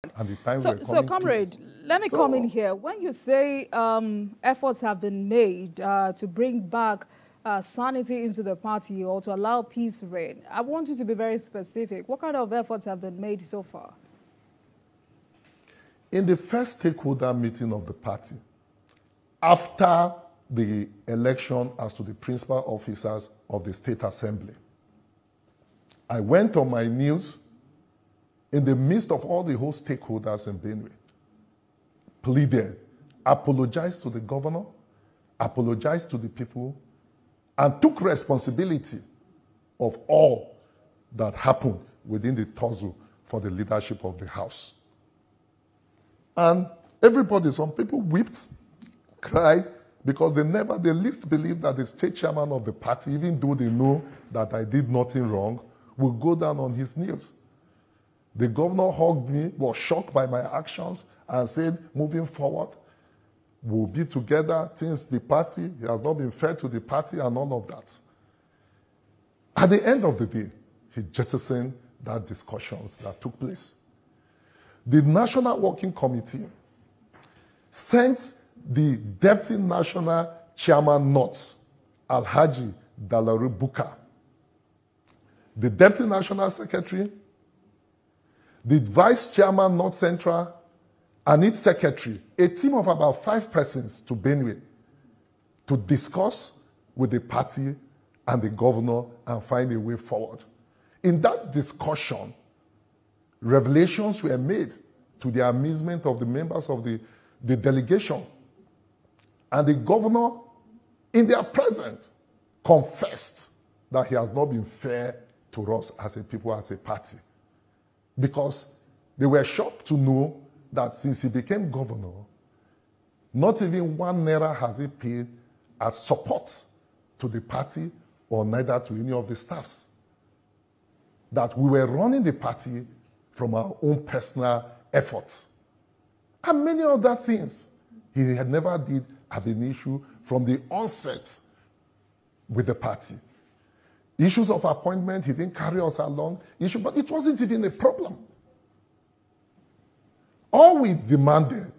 And the time So, comrade, let me come in here. When you say efforts have been made to bring back sanity into the party or to allow peace reign, I want you to be very specific. What kind of efforts have been made so far? In the first stakeholder meeting of the party, after the election as to the principal officers of the State Assembly, I went on my news in the midst of all the whole stakeholders in Benue, pleaded, apologized to the governor, apologized to the people, and took responsibility of all that happened within the tussle for the leadership of the House. And everybody, some people wept, cried, because they never the least believed that the state chairman of the party, even though they know that I did nothing wrong, will go down on his knees. The governor hugged me, was shocked by my actions, and said, moving forward, we'll be together since the party, he has not been fair to the party and all of that. At the end of the day, he jettisoned that discussions that took place. The National Working Committee sent the Deputy National Chairman North, Alhaji Dalari Buka, the Deputy National Secretary, the Vice Chairman North Central, and its Secretary, a team of about 5 persons to Benue to discuss with the party and the governor and find a way forward. In that discussion, revelations were made to the amusement of the members of the delegation. And the governor, in their presence, confessed that he has not been fair to us as a people, as a party. Because they were shocked to know that since he became governor, not even 1 naira has he paid as support to the party or neither to any of the staffs. That we were running the party from our own personal efforts. And many other things he had never did have an issue from the onset with the party. Issues of appointment, he didn't carry us along. But it wasn't even a problem. All we demanded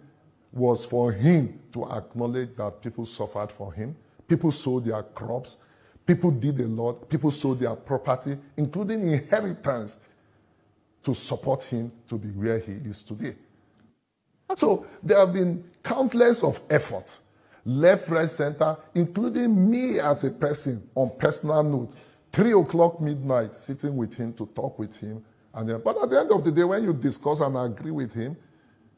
was for him to acknowledge that people suffered for him. People sold their crops. People did a lot. People sold their property, including inheritance, to support him to be where he is today. Okay. So there have been countless of efforts, left, right, center, including me as a person on personal note, 3 o'clock midnight, sitting with him to talk with him. But at the end of the day, when you discuss and agree with him,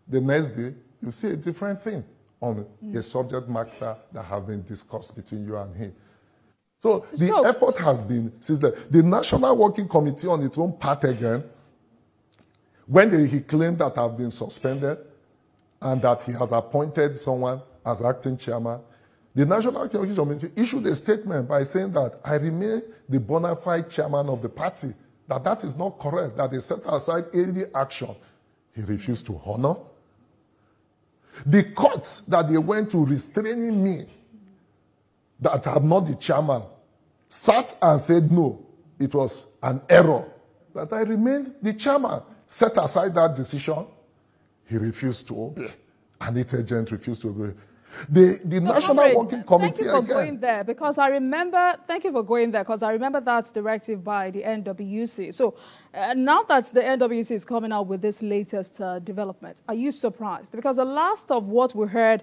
the next day, you see a different thing on the subject matter that have been discussed between you and him. So the effort has been, since the National Working Committee on its own part again, when he claimed that I've been suspended and that he had appointed someone as acting chairman, the National Working Committee issued a statement by saying that I remain the bona fide chairman of the party, that is not correct, that they set aside any action. He refused to honor. The courts that they went to restraining me, that I'm not the chairman, sat and said no, it was an error, that I remained the chairman, set aside that decision. He refused to obey. An agent refused to obey. The National Working Committee. Thank you for going there, because I remember. Thank you for going there, because I remember that directive by the NWC. So now that the NWC is coming out with this latest development, are you surprised? Because the last of what we heard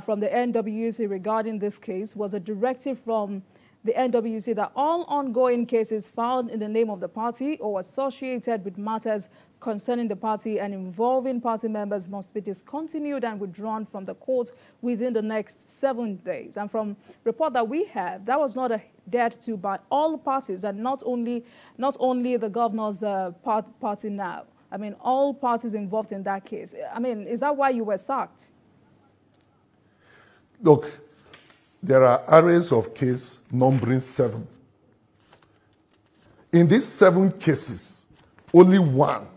from the NWC regarding this case was a directive from the NWC that all ongoing cases found in the name of the party or associated with matters concerning the party and involving party members must be discontinued and withdrawn from the court within the next 7 days. And from report that we have, that was not adhered to by all parties, and not only the governor's party now. I mean, all parties involved in that case. I mean, is that why you were sacked? Look, there are arrays of cases numbering 7. In these 7 cases, only 1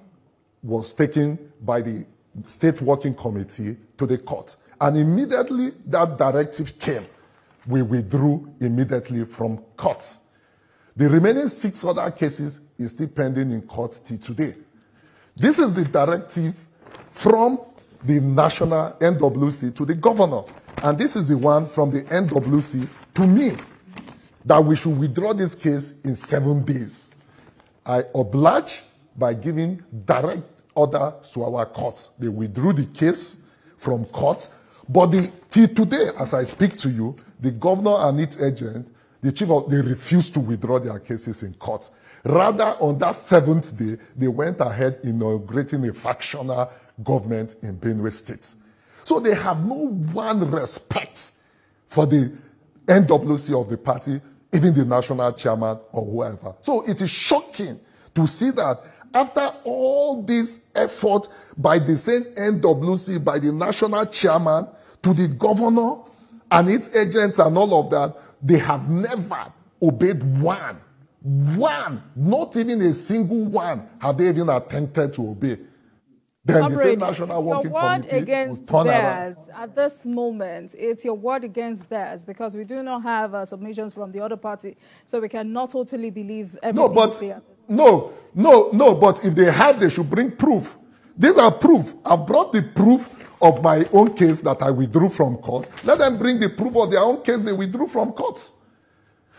was taken by the State Working Committee to the court. And immediately that directive came, we withdrew immediately from court. The remaining 6 other cases is still pending in court till today. This is the directive from the national NWC to the governor. And this is the one from the NWC to me, that we should withdraw this case in 7 days. I oblige by giving direct order to our court. They withdrew the case from court, but till today, as I speak to you, the governor and its agent, they refused to withdraw their cases in court. Rather, on that 7th day, they went ahead inaugurating a factional government in Benue State. So they have no one respect for the NWC of the party, even the national chairman or whoever. So it is shocking to see that after all this effort by the same NWC, by the national chairman, to the governor and its agents and all of that, they have never obeyed one, not even a single one have they even attempted to obey. Then the same National Working Committee your word against theirs at this moment. It's your word against theirs, because we do not have submissions from the other party, so we cannot totally believe everything you say. No, but if they have, they should bring proof. These are proof. I've brought the proof of my own case that I withdrew from court. Let them bring the proof of their own case they withdrew from courts.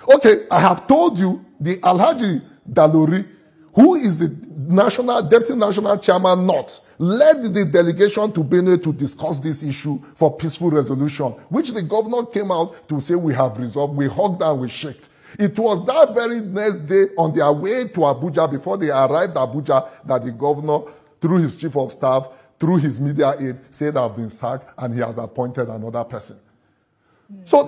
Okay, I have told you the Alhaji Dalori, who is the deputy national chairman, led the delegation to Benue to discuss this issue for peaceful resolution, which the governor came out to say we have resolved. We hugged and we shook. It was that very next day on their way to Abuja, before they arrived at Abuja, that the governor, through his chief of staff, through his media aide, said I've been sacked and he has appointed another person. So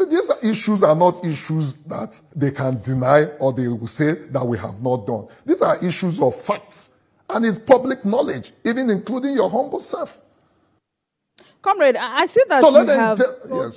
these issues are not issues that they can deny or they will say that we have not done. These are issues of facts, and it's public knowledge, even including your humble self. Comrade, I see that you have... Yes.